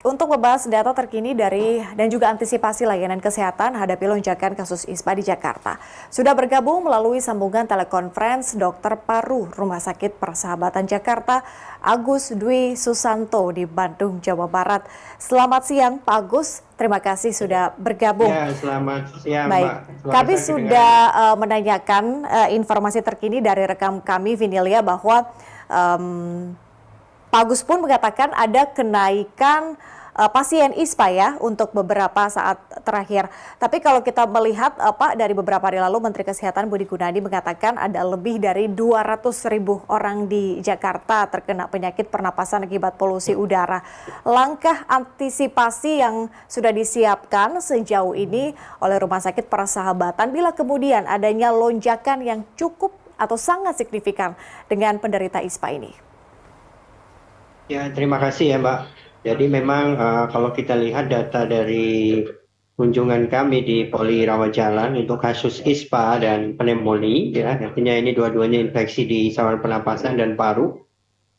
Untuk membahas data terkini dari dan juga antisipasi layanan kesehatan hadapi lonjakan kasus ISPA di Jakarta. Sudah bergabung melalui sambungan telekonferensi Dokter Paru Rumah Sakit Persahabatan Jakarta, Agus Dwi Susanto di Bandung, Jawa Barat. Selamat siang Pak Agus, terima kasih sudah bergabung. Ya, selamat siang, Baik, Mbak. Suara kami saya kedengaran sudah ya? menanyakan informasi terkini dari rekam kami Vinilia bahwa em, Pak Agus pun mengatakan ada kenaikan pasien ISPA ya untuk beberapa saat terakhir. Tapi kalau kita melihat Pak, dari beberapa hari lalu Menteri Kesehatan Budi Gunadi mengatakan ada lebih dari 200.000 orang di Jakarta terkena penyakit pernapasan akibat polusi udara. Langkah antisipasi yang sudah disiapkan sejauh ini oleh Rumah Sakit Persahabatan bila kemudian adanya lonjakan yang cukup atau sangat signifikan dengan penderita ISPA ini. Ya, terima kasih ya, Mbak. Jadi memang kalau kita lihat data dari kunjungan kami di Poli Rawat Jalan untuk kasus ISPA dan pneumonia, ya, artinya ini dua-duanya infeksi di saluran pernapasan dan paru,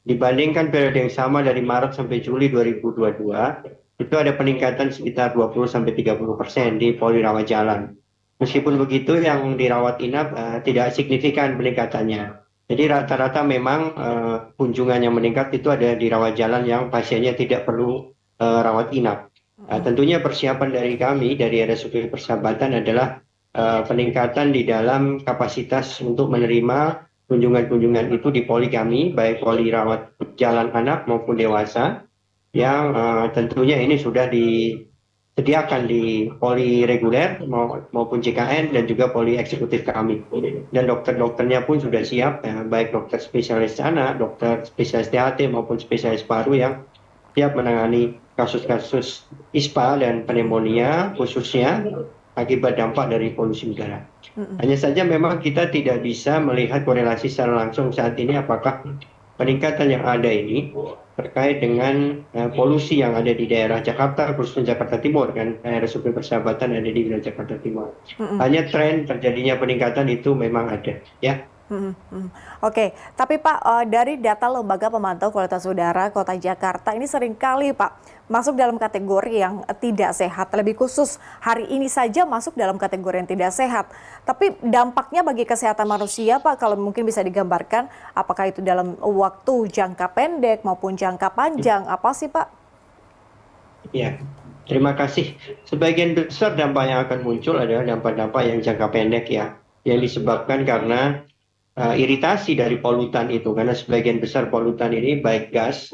dibandingkan periode yang sama dari Maret sampai Juli 2022, itu ada peningkatan sekitar 20-30% di Poli Rawat Jalan. Meskipun begitu, yang dirawat inap tidak signifikan peningkatannya. Jadi rata-rata memang kunjungan yang meningkat itu ada di rawat jalan yang pasiennya tidak perlu rawat inap. Tentunya persiapan dari kami dari RSUP Persahabatan adalah peningkatan di dalam kapasitas untuk menerima kunjungan-kunjungan itu di poli kami, baik poli rawat jalan anak maupun dewasa, yang tentunya ini sudah disediakan di poli reguler maupun JKN dan juga poli eksekutif kami. Dan dokter-dokternya pun sudah siap, baik dokter spesialis anak, dokter spesialis THT maupun spesialis paru yang siap menangani kasus-kasus ISPA dan pneumonia khususnya akibat dampak dari polusi udara. Hanya saja memang kita tidak bisa melihat korelasi secara langsung saat ini apakah peningkatan yang ada ini terkait dengan polusi yang ada di daerah Jakarta, khususnya Jakarta Timur, kan RSUP Persahabatan ada di wilayah Jakarta Timur. Hanya tren terjadinya peningkatan itu memang ada, ya. Oke, tapi Pak, dari data Lembaga Pemantau Kualitas Udara Kota Jakarta ini seringkali Pak masuk dalam kategori yang tidak sehat. Lebih khusus hari ini saja masuk dalam kategori yang tidak sehat. Tapi dampaknya bagi kesehatan manusia Pak, kalau mungkin bisa digambarkan, apakah itu dalam waktu jangka pendek maupun jangka panjang, apa sih Pak? Ya, terima kasih. Sebagian besar dampak yang akan muncul adalah dampak-dampak yang jangka pendek ya, yang disebabkan karena iritasi dari polutan itu, karena sebagian besar polutan ini baik gas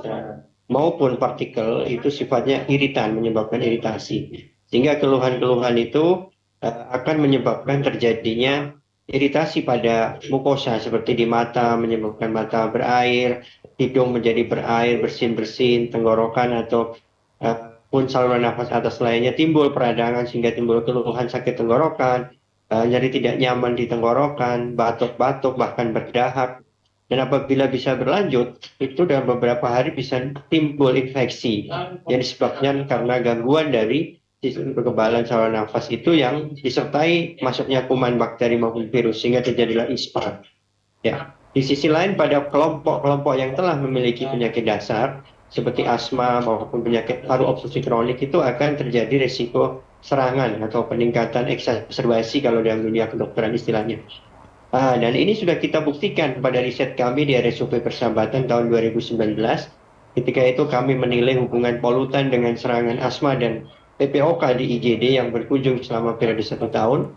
maupun partikel itu sifatnya iritan, menyebabkan iritasi, sehingga keluhan-keluhan itu akan menyebabkan terjadinya iritasi pada mukosa seperti di mata, menyebabkan mata berair, hidung menjadi berair, bersin-bersin, tenggorokan atau pun saluran nafas atas lainnya timbul peradangan sehingga timbul keluhan sakit tenggorokan, nyeri tidak nyaman di tenggorokan, batuk-batuk, bahkan berdahak. Dan apabila bisa berlanjut, itu dalam beberapa hari bisa timbul infeksi yang disebabkan karena gangguan dari sistem kekebalan saluran nafas itu yang disertai masuknya kuman, bakteri maupun virus sehingga terjadilah ISPA. Ya. Di sisi lain pada kelompok-kelompok yang telah memiliki penyakit dasar seperti asma maupun penyakit paru obstruksi kronik itu akan terjadi risiko serangan atau peningkatan eksacerbasi kalau dalam dunia kedokteran istilahnya. Dan ini sudah kita buktikan pada riset kami di RSUP Persahabatan tahun 2019. Ketika itu kami menilai hubungan polutan dengan serangan asma dan PPOK di IGD yang berkunjung selama periode 1 tahun.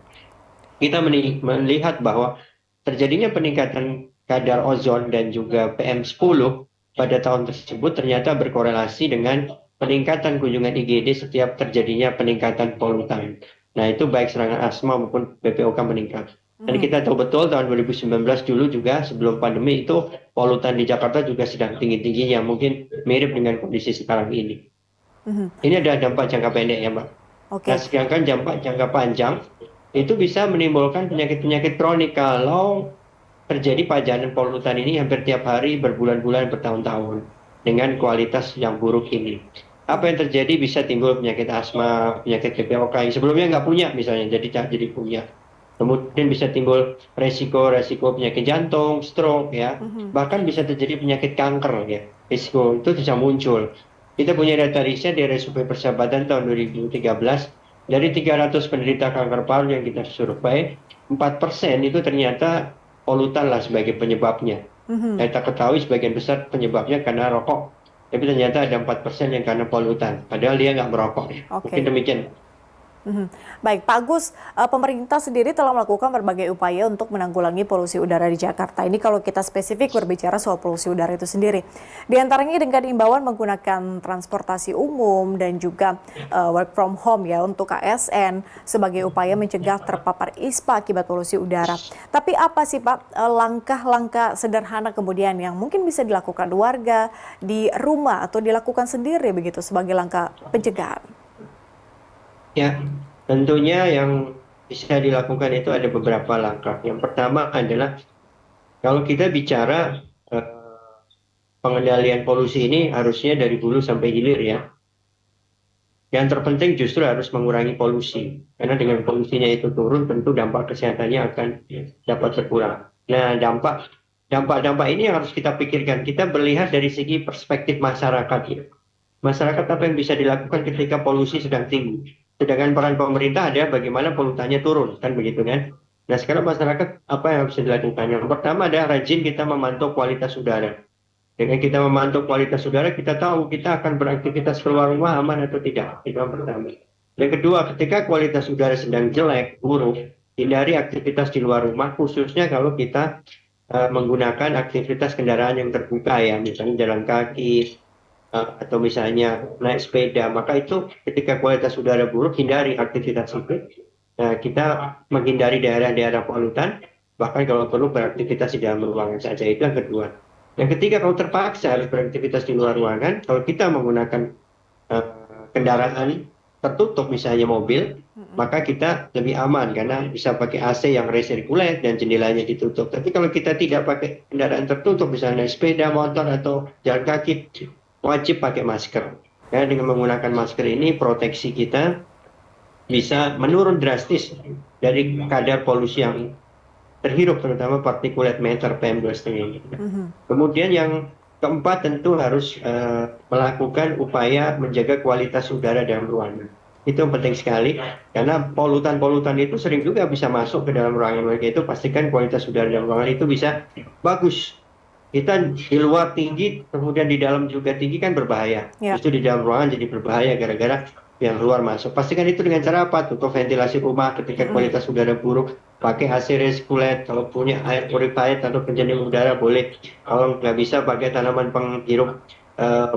Kita melihat bahwa terjadinya peningkatan kadar ozon dan juga PM10 pada tahun tersebut ternyata berkorelasi dengan peningkatan kunjungan IGD setiap terjadinya peningkatan polutan. Nah, itu baik serangan asma maupun PPOK meningkat. Dan kita tahu betul tahun 2019 dulu juga sebelum pandemi itu polutan di Jakarta juga sedang tinggi-tingginya, mungkin mirip dengan kondisi sekarang ini. Ini ada dampak jangka pendek ya, Mbak. Nah, sedangkan dampak jangka panjang itu bisa menimbulkan penyakit-penyakit kronik kalau terjadi pajanan polutan ini hampir tiap hari berbulan-bulan bertahun-tahun dengan kualitas yang buruk ini. Apa yang terjadi bisa timbul penyakit asma, penyakit PPOK yang sebelumnya nggak punya misalnya jadi punya. Kemudian bisa timbul resiko penyakit jantung, stroke ya. Bahkan bisa terjadi penyakit kanker ya. Risiko itu bisa muncul. Kita punya data riset dari Survei Persahabatan tahun 2013, dari 300 penderita kanker paru yang kita survei, 4% itu ternyata polutan lah sebagai penyebabnya. Kita ketahui sebagian besar penyebabnya karena rokok, tapi ternyata ada 4% yang karena polutan, padahal dia nggak merokok. Mungkin demikian. Baik, Pak Agus, pemerintah sendiri telah melakukan berbagai upaya untuk menanggulangi polusi udara di Jakarta. Ini kalau kita spesifik berbicara soal polusi udara itu sendiri. Di antaranya dengan imbauan menggunakan transportasi umum dan juga work from home ya untuk ASN sebagai upaya mencegah terpapar ISPA akibat polusi udara. Tapi apa sih Pak langkah-langkah sederhana kemudian yang mungkin bisa dilakukan warga di rumah atau dilakukan sendiri begitu sebagai langkah pencegahan? Ya, tentunya yang bisa dilakukan itu ada beberapa langkah. Yang pertama adalah kalau kita bicara pengendalian polusi ini harusnya dari hulu sampai hilir ya. Yang terpenting justru harus mengurangi polusi. Karena dengan polusinya itu turun, tentu dampak kesehatannya akan dapat berkurang. Nah, dampak ini yang harus kita pikirkan. Kita melihat dari segi perspektif masyarakat ya. Masyarakat apa yang bisa dilakukan ketika polusi sedang tinggi. Sedangkan peran pemerintah ada bagaimana polutannya turun, kan begitu kan? Nah sekarang masyarakat apa yang bisa dilakukan? Yang pertama adalah rajin kita memantau kualitas udara. Dengan kita memantau kualitas udara, kita tahu kita akan beraktivitas keluar rumah aman atau tidak. Itu yang pertama. Yang kedua, ketika kualitas udara sedang jelek, buruk, hindari aktivitas di luar rumah, khususnya kalau kita menggunakan aktivitas kendaraan yang terbuka ya, misalnya jalan kaki, atau misalnya naik sepeda, maka itu ketika kualitas udara buruk, hindari aktivitas itu. Nah, kita menghindari daerah-daerah polutan, bahkan kalau perlu beraktivitas di dalam ruangan saja. Itu yang kedua. Yang ketiga, kalau terpaksa harus beraktivitas di luar ruangan, kalau kita menggunakan kendaraan tertutup, misalnya mobil, maka kita lebih aman karena bisa pakai AC yang resirkulat dan jendelanya ditutup. Tapi kalau kita tidak pakai kendaraan tertutup, misalnya sepeda, motor, atau jalan kaki, wajib pakai masker. Ya, dengan menggunakan masker ini proteksi kita bisa menurun drastis dari kadar polusi yang terhirup, terutama particulate matter PM2,5. Kemudian yang keempat tentu harus melakukan upaya menjaga kualitas udara dalam ruangan. Itu penting sekali karena polutan-polutan itu sering juga bisa masuk ke dalam ruangan. Maka itu pastikan kualitas udara dalam ruangan itu bisa bagus. Kita di luar tinggi, kemudian di dalam juga tinggi kan berbahaya. Justru di dalam ruangan jadi berbahaya gara-gara yang luar masuk. Pastikan itu dengan cara apa? Tutup ventilasi rumah ketika kualitas udara buruk. Pakai AC resirkulat, kalau punya air purified atau penjernih udara boleh. Kalau nggak bisa pakai tanaman penghirup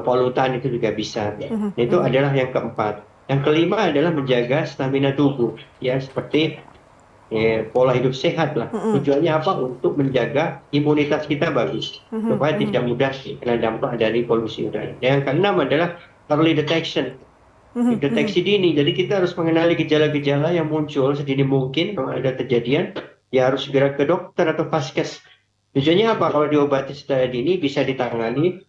polutan itu juga bisa. Itu adalah yang keempat. Yang kelima adalah menjaga stamina tubuh. Ya seperti pola hidup sehat lah. Tujuannya apa? Untuk menjaga imunitas kita bagus supaya tidak mudah kena dampak dari polusi udara. Yang keenam adalah early detection, deteksi dini. Jadi kita harus mengenali gejala-gejala yang muncul sedini mungkin. Kalau ada kejadian ya harus segera ke dokter atau vaskes. Tujuannya apa? Kalau diobati secara dini bisa ditangani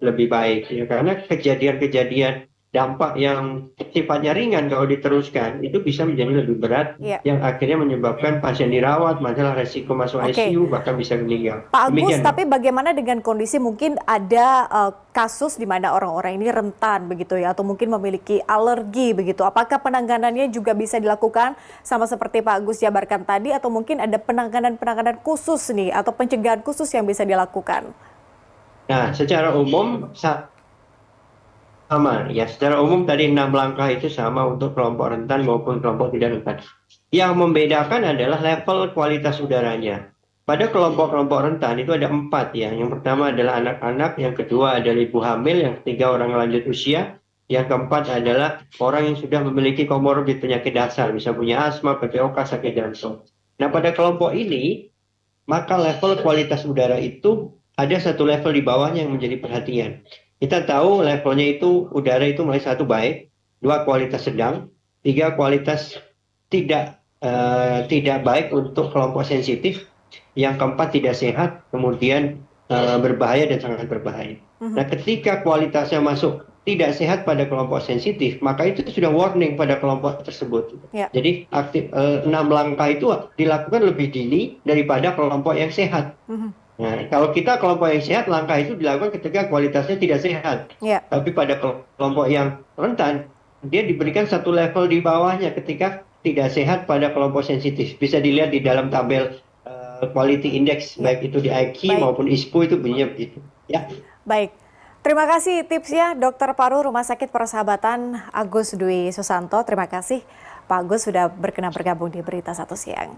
lebih baik ya, karena kejadian-kejadian dampak yang sifatnya ringan kalau diteruskan itu bisa menjadi lebih berat yang akhirnya menyebabkan pasien dirawat, masalah resiko masuk ICU, bahkan bisa meninggal. Pak Agus, tapi bagaimana dengan kondisi mungkin ada kasus di mana orang-orang ini rentan begitu ya, atau mungkin memiliki alergi begitu. Apakah penanganannya juga bisa dilakukan sama seperti Pak Agus jabarkan tadi, atau mungkin ada penanganan khusus nih atau pencegahan khusus yang bisa dilakukan? Nah, secara umum sama ya, secara umum tadi 6 langkah itu sama untuk kelompok rentan maupun kelompok tidak rentan. Yang membedakan adalah level kualitas udaranya. Pada kelompok-kelompok rentan itu ada 4 ya. Yang pertama adalah anak-anak, yang kedua adalah ibu hamil, yang ketiga orang lanjut usia, yang keempat adalah orang yang sudah memiliki komorbid penyakit dasar, bisa punya asma, PPOK, sakit jantung. Nah, pada kelompok ini maka level kualitas udara itu ada satu level di bawahnya yang menjadi perhatian. Kita tahu levelnya itu udara itu mulai 1 baik, 2 kualitas sedang, 3 kualitas tidak baik untuk kelompok sensitif, yang keempat tidak sehat, kemudian berbahaya dan sangat berbahaya. Nah, ketika kualitasnya masuk tidak sehat pada kelompok sensitif, maka itu sudah warning pada kelompok tersebut. Jadi 6 langkah itu dilakukan lebih dini daripada kelompok yang sehat. Nah, kalau kita kelompok yang sehat, langkah itu dilakukan ketika kualitasnya tidak sehat. Ya, Tapi pada kelompok yang rentan, dia diberikan satu level di bawahnya ketika tidak sehat pada kelompok sensitif. Bisa dilihat di dalam tabel quality index, ya. baik itu di IQ Baik, maupun ISPO itu bunyinya begitu. Ya, baik. Terima kasih tipsnya, Dokter Paru Rumah Sakit Persahabatan Agus Dwi Susanto. Terima kasih Pak Agus sudah berkenan bergabung di Berita Satu Siang.